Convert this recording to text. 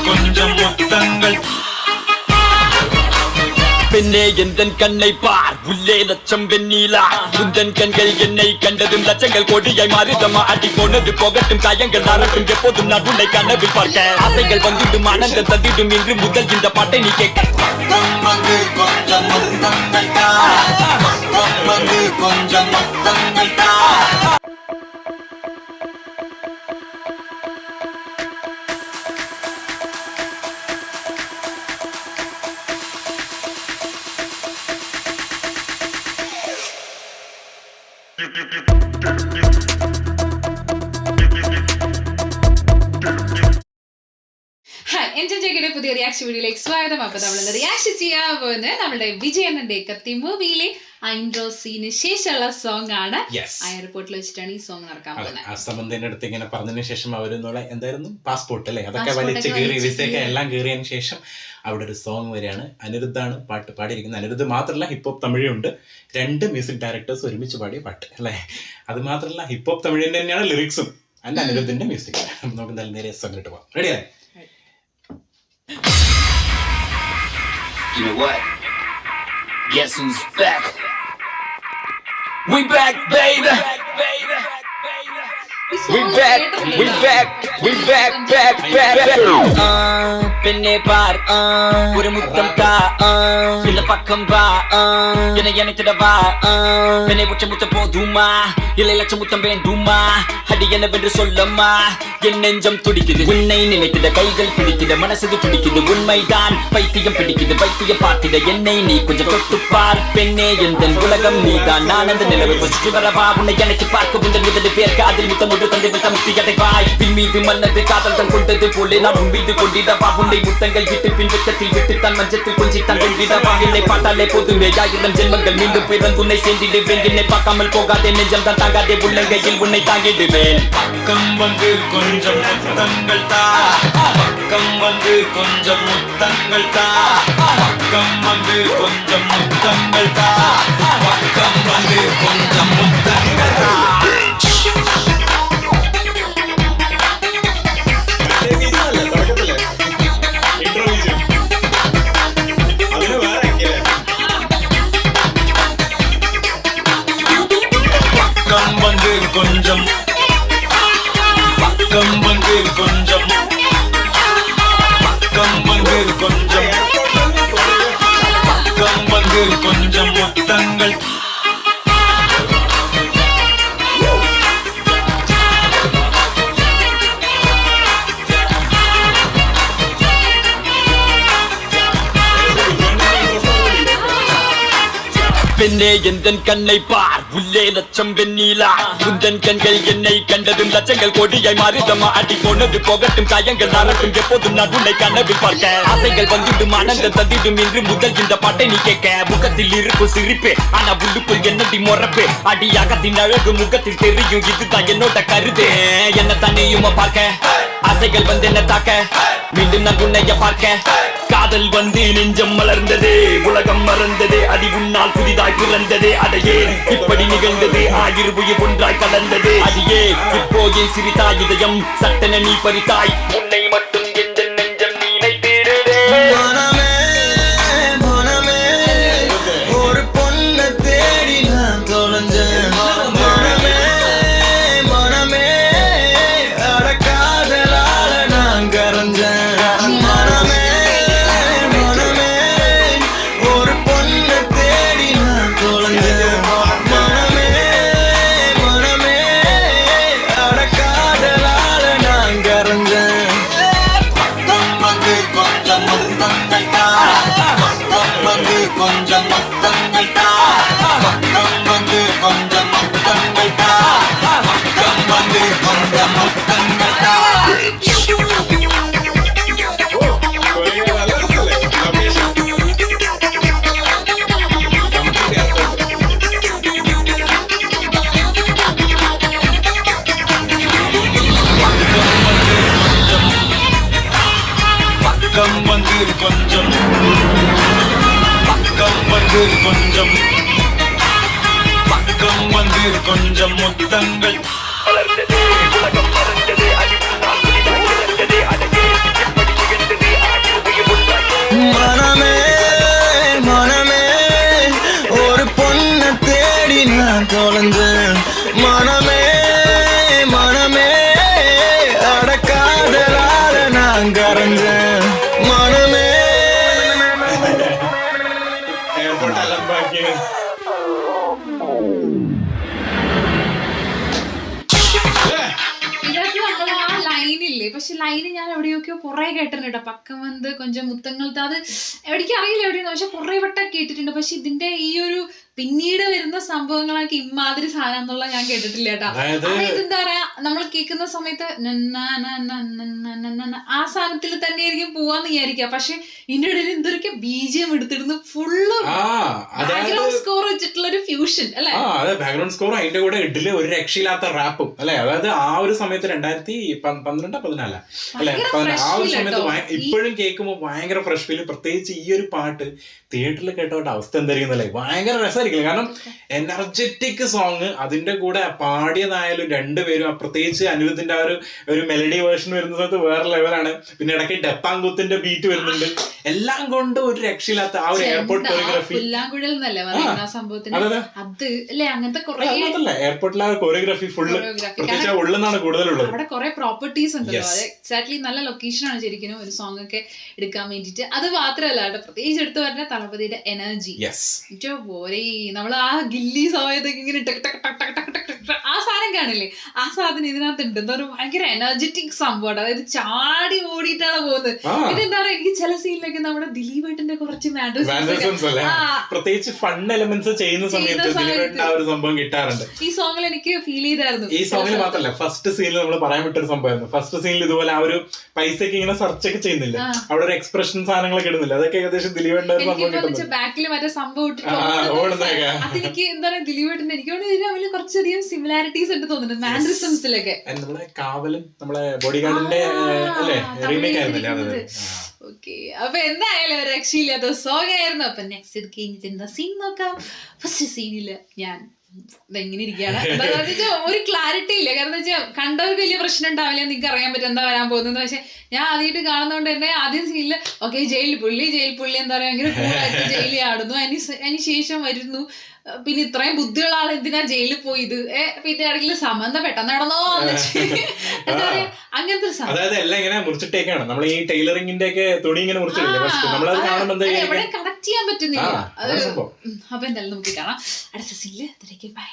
கொஞ்சம் முத்தங்கள் பெண்ணே எந்தன் கண்ணை பார் உள்ளே லட்சம் வெண்ணீலா உந்தன் கண்கள் என்னை கண்டதும் லட்சங்கள் கோடியாய் மாறிதமா அடி போனது போகட்டும் காயங்கள் நாரட்டும் எப்போதும் நான் உன்னை கனவில் பார்க்க ஆசைகள் வந்துடும் ஆனந்தம் தந்திடும் இன்று முதல் இந்த பாட்டை நீ கேட்க கொஞ்சம் முத்தங்கள் கொஞ்சம் முத்தங்கள் പുതിയ റിയാക്ഷൻ വീഡിയോയിലേക്ക് സ്വാഗതം. അപ്പൊ നമ്മൾ റിയാക്ഷൻ ചെയ്യാൻ പോകുന്നത് നമ്മുടെ വിജയണ്ണന്റെ കത്തി മൂവിയിലെ ഇൻട്രോ സീന് ശേഷമുള്ള സോങ് ആണ്. എയർപോർട്ടിൽ വെച്ചിട്ടാണ് ഈ സോങ് നടക്കാൻ പോകുന്നത്. അസമന്തിന്റെ അടുത്ത് ഇങ്ങനെ പറഞ്ഞതിന് ശേഷം അവരെന്നുള്ള എന്തായിരുന്നു പാസ്പോർട്ട് അല്ലേ, അതൊക്കെ വലിച്ച് കീറി വിസയൊക്കെ എല്ലാം കീറിയതിന് ശേഷം അവിടെ ഒരു സോങ് വരെയാണ്. അനിരുദ്ധാണ് പാട്ട് പാടിയിരിക്കുന്നത്. അനിരുദ്ധ് മാത്രമല്ല ഹിപ്ഹോപ്പ് തമിഴുണ്ട്. 2 മ്യൂസിക് ഡയറക്ടേഴ്സ് ഒരുമിച്ച് പാടിയ പാട്ട് അല്ലേ. അത് മാത്രമല്ല ഹിപ്ഹോപ്പ് തമിഴിന്റെ തന്നെയാണ് ലിറിക്സും അല്ല അനിരുദ്ധിന്റെ മ്യൂസിക്. നമുക്ക് എന്തായാലും നേരെ സോങ്ങിട്ട് പോകാം. റെഡിയല്ലേ? You know what? Guess who's back? We back, baby. We back, we back, we back, back, back. പെണ്ണെ പാർ ഒരു മുത്തം താ இந்த பக்கம் வா என்னை நினைத்திட வா பெண்ணை உச்ச முத்தம் போதுமா இல்லை லட்சம் முத்தம் வேண்டுமா அடி என்னவென்று சொல்லம்மா என் நெஞ்சம் துடிக்குது உன்னை நினைத்திட கைகள் பிடிக்குத மனசது துடிக்குது உண்மைதான் பைத்தியம் பிடிக்குது வைத்தியம் பார்த்திட என்னை நீ கொஞ்சம் தொட்டு பார் பெண்ணே எந்த உலகம் நீதான் நான் அந்த நிலவை சுற்றி வரவா உன்னை எனக்கு பார்க்க முந்தன் முதல் பேர் காதில் முத்தம் ஒன்று தந்தை முத்தம் முத்தி அடைவாய் பின் மீது மன்னது காதல் தான் கொண்டது போலே நான் உன் மீது கொண்டிடவா உன்னை முத்தங்கள் விட்டு பின் வெட்டத்தில் விட்டு தன் மஞ்சத்தில் கொஞ்சி தங்கள் விடவா என்னை பார்த்தாலே போதுமே 1000 ஜென்மங்கள் மீண்டும் பிறந்து உன்னை சேர்ந்திடுவேன் என்னை பார்க்காமல் போகாதே நெஞ்சம் தான் தாங்காதே உள்ளங்கையில் உன்னை தாங்கிடுவேன் பக்கம் வந்து கொஞ்சம் முத்தங்கள் தா பக்கம் வந்து கொஞ்சம் முத்தங்கள் தா பக்கம் வந்து கொஞ்சம் முத்தங்கள் தா பக்கம் வந்து கொஞ்சம் முத்தங்கள் தா கொஞ்சம் பக்கம் வந்து கொஞ்சம் பக்கம் வந்து கொஞ்சம் பக்கம் வந்து கொஞ்சம் முத்தங்கள் பெண்ணே எந்தன் கண்ணை பார் உள்ளே லட்சம் வெண்ணீலா உந்தன் கண்கள் என்னை கண்டதும் லட்சங்கள் கோடியாய் மாறிதமா அடி போனது போகட்டும் காயங்கள் நாரட்டும் எப்போதும் நான் உன்னை கனவில் பார்க்க ஆசைகள் வந்துடும் ஆனந்தம் தந்திடும் இன்று முதல் இந்த பாட்டை நீ கேட்க முகத்தில் இருக்கும் சிரிப்பு ஆனா உள்ளுக்குள் என்னடி முறப்பு அடியாகத்தின் அழகு முகத்தில் தெரியும் இதுதான் என்னோட கருது என்ன தன்னையும் பார்க்க ஆசைகள் வந்து என்ன தாக்க மீண்டும் நான் உன்னைய பார்க்க காதல் வந்து நெஞ்சம் மலர்ந்தது உலகம் மறந்தது அடி உன்னால் புதிதாய் பிறந்தது அதையே இப்படி நிகழ்ந்தது ஆயிரம் உயிர் ஒன்றாய் கலந்தது அடியே இப்போ என் சிரித்தாய் இதயம் சட்டென நீ பறித்தாய் உன்னை மட்டும் எந்த நெஞ்சம் நினைத்திடுதே ஒரு பொண்ணை தேடி நான் தொலைஞ்சேன் கொஞ்சம் முத்தங்கள் தா பக்கம் வந்து கொஞ்சம் முத்தங்கள் தா பக்கம் வந்து கொஞ்சம் முத்தங்கள் தா பக்கம் வந்து கொஞ்சம் பக்கம் வந்து கொஞ்சம் பக்கம் வந்து கொஞ்சம் முத்தங்கள் மலர்ந்தது உலகம் மறந்தது அடி உன்னால் புதிதாய் பிறந்தது அதையே எப்படி ഞാൻ എവിടെയൊക്കെയോ കുറെ കേട്ടിട്ടുണ്ട് കേട്ടോ, പക്കം വന്ന് കൊഞ്ചം മുത്തങ്ങൾത്ത്, അത് എവിടേക്കും അറിയില്ല എവിടെയാണ്, പക്ഷെ കുറെ വട്ടം കേട്ടിട്ടുണ്ട്. പക്ഷെ ഇതിന്റെ ഈ ഒരു പിന്നീട് വരുന്ന സംഭവങ്ങളൊക്കെ ഇമാതിരി സാധനം എന്നുള്ള ഞാൻ കേട്ടിട്ടില്ല കേട്ടോ. അതായത് എന്താ പറയാ, നമ്മൾ കേൾക്കുന്ന സമയത്ത് ആ സാധനത്തിൽ തന്നെ ആയിരിക്കും പോവാന്ന് വിചാരിക്കുക, പക്ഷെ ഇതിന്റെ ഇടയിൽ എന്തൊക്കെ ബീജിയം എടുത്തിടുന്നു, ഫുള്ള് ബാക്ക്ഗ്രൗണ്ട് സ്കോർ വെച്ചിട്ടുള്ള ഒരു ഫ്യൂഷൻ അല്ലെ. ബാക്ക്ഗ്രൗണ്ട് സ്കോർ അതിന്റെ കൂടെ ഇഡില് ഒരു രക്ഷയില്ലാത്ത റാപ്പും അല്ലെ. അതായത് ആ ഒരു സമയത്ത് 2012-14 അല്ലെ, ആ ഒരു സമയത്ത് ഇപ്പോഴും കേൾക്കുമ്പോൾ ഭയങ്കര ഫ്രഷ് ഫീൽ. പ്രത്യേകിച്ച് ഈ ഒരു പാട്ട് തിയേറ്ററിൽ കേട്ടവരുടെ അവസ്ഥ എന്തായിരിക്കുന്നല്ലേ, ഭയങ്കര രസമായിരിക്കും. കാരണം എനർജറ്റിക് സോങ്, അതിന്റെ കൂടെ പാടിയതായാലും രണ്ടുപേരും, പ്രത്യേകിച്ച് അനിരുദ്ധിന്റെ ആ ഒരു മെലഡി വേർഷൻ വരുന്ന സമയത്ത് വേറെ ലെവലാണ്. പിന്നെ ഇടയ്ക്ക് ഡെപ്പാങ്കൂത്തിന്റെ ബീറ്റ് വരുന്നുണ്ട്. എല്ലാം കൊണ്ട് ഒരു രക്ഷയില്ലാത്ത ആ ഒരു എയർപോർട്ട് കൊറിയോഗ്രാഫി. എയർപോർട്ടിലെ കൊറിയോഗ്രാഫി ഫുള്ള്, പ്രത്യേകിച്ച് ഉള്ളെന്നാണ് കൂടുതലുള്ളത്. അവിടെ കുറെ പ്രോപ്പർട്ടീസ് ഉണ്ടല്ലോ, അത് എക്സാക്ട്ലി നല്ല ലൊക്കേഷൻ ആണ് ശരിക്കും ഒരു സോങ് ഒക്കെ എടുക്കാൻ വേണ്ടിട്ട്. അത് മാത്രമല്ല കേട്ടോ, പ്രത്യേകിച്ച് എടുത്തു പറഞ്ഞ തളപതിയുടെ എനർജി. നമ്മൾ ആ ഗില്ലി സമയത്തൊക്കെ ഇങ്ങനെ ആ സാധനം കാണില്ലേ, ആ സാധനം ഇതിനകത്ത് ഉണ്ട്. എന്താ പറയുക, ഭയങ്കര എനർജറ്റിക് സംഭവമാണ്. അതായത് ചാടി ഓടിയിട്ടാണ് പോകുന്നത്. പിന്നെ എന്താ പറയുക, എനിക്ക് ചില സീനിലൊക്കെ നമ്മുടെ ദിലീപേട്ടന്റെ കുറച്ച് പ്രത്യേകിച്ച് ഫൺ എലമെന്റ്സ് ചെയ്യുന്ന സമയത്ത് ആ ഒരു സംഭവം കിട്ടാറുണ്ട്. ഈ സോങ്ങിൽ എനിക്ക് ഫീൽ ചെയ്തായിരുന്നു. ഈ സോങ്ങിൽ മാത്രമല്ല, ഫസ്റ്റ് സീനിൽ നമ്മൾ പറയാൻ വിട്ടൊരു സംഭവമായിരുന്നു. ഫസ്റ്റ് സീനിൽ ഇതുപോലെ ആ ഒരു പൈസക്ക് ഇങ്ങനെ സെർച്ച് ഒക്കെ ചെയ്യുന്നില്ല, അവിടെ ഒരു എക്സ്പ്രഷൻ സാധനങ്ങളൊക്കെ ഇടുന്നില്ല. അതൊക്കെ ഏകദേശം ദിലീപേട്ടന്റെ ബാക്കിൽ മറ്റേ സംഭവം അതെനിക്ക് എന്താ പറയുക, ദിലീപേട്ടന്റെ എനിക്ക് അവര് കുറച്ചധികം സിമിലാരിറ്റീസ് ഉണ്ട് തോന്നുന്നുണ്ട് മാനറിസംസിലൊക്കെ. നമ്മളെ കാവലും നമ്മളെ ബോഡിഗാർഡിന്റെ റീമേക്ക് ആയിരുന്നില്ലേ. ഓക്കെ, അപ്പൊ എന്തായാലും ഒരു രക്ഷയില്ലാത്ത സോങ് ആയിരുന്നു. അപ്പൊ നെക്സ്റ്റ് കഴിഞ്ഞിട്ട് സീൻ നോക്കാം. ഫസ്റ്റ് സീനില് ഞാൻ ഇതെങ്ങനെ ഇരിക്കുകയാണ്, ഒരു ക്ലാരിറ്റി ഇല്ല. കാരണം വെച്ചാൽ കണ്ടവർക്ക് വലിയ പ്രശ്നം ഉണ്ടാവില്ല, നിങ്ങൾക്ക് അറിയാൻ പറ്റും എന്താ വരാൻ പോകുന്നത്. പക്ഷെ ഞാൻ ആദ്യമായിട്ട് കാണുന്നതുകൊണ്ട് തന്നെ ആദ്യം സീനില് ഓക്കെ ജയിൽ പുള്ളി എന്താ പറയാ, ഭയങ്കര കൂളായിട്ട് ജയിലിൽ ആടുന്നു. അതിന് ശേഷം വരുന്നു പിന്നെ ഇത്രയും ബുദ്ധിയുള്ള ആൾ എന്തിനാ ജയിലിൽ പോയത്, പിന്നെ ഇടയ്ക്ക് സംബന്ധം പെട്ടെന്ന് നടന്നോ എന്താ പറയാ, അങ്ങനത്തെ അതായത് എല്ലാം ഇങ്ങനെ മുറിച്ചിട്ടേക്കാണ്. നമ്മൾ ഈ ടൈലറിംഗിന്റെ ഒക്കെ തുണി ഇങ്ങനെ എവിടെ കണക്ട് ചെയ്യാൻ പറ്റുന്നില്ല. അപ്പൊ എന്തായാലും നമുക്ക് കാണാം അടുത്ത സീനില്. ബൈ.